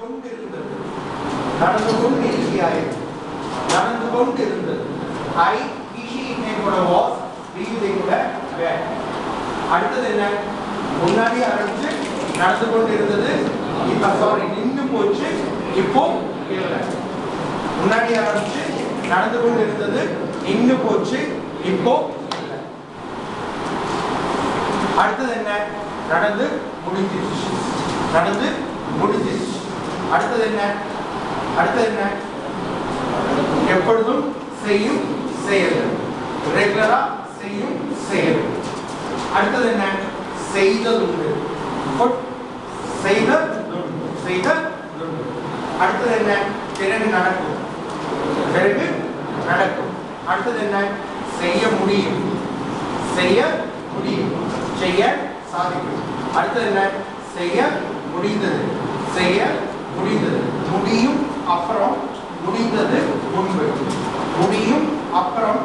கொண்டிருந்தது. நடந்து கொண்டிருந்தது. I he கூட was we கூட were. அடுத்தது என்ன? முன்னாடி ஆரம்பிச்சு நடந்து கொண்டிருந்தது. இப்ப சாரி நின்னு போச்சு. இப்போ இல்ல. முன்னாடி ஆரம்பிச்சு நடந்து கொண்டிருந்தது. நின்னு போச்சு. இப்போ இல்ல. அடுத்தது என்ன? நடந்து முடிஞ்சிருச்சு. அடுத்தது என்ன? எப்பொழுதும் செய்யும் செயல். ரெகுலரா செய்யும் செயல். அடுத்தது என்ன? செய்ததுண்டு. செய்ததுண்டு. அடுத்தது என்ன? பிறகு நடக்கும். அடுத்தது என்ன? செய்ய முடியும். செய்ய சாதிக்கும். அடுத்தது என்ன? செய்ய முடிந்தது. முடியும் அப்புறம் முடிந்தது முன்பு. முடியும் அப்புறம்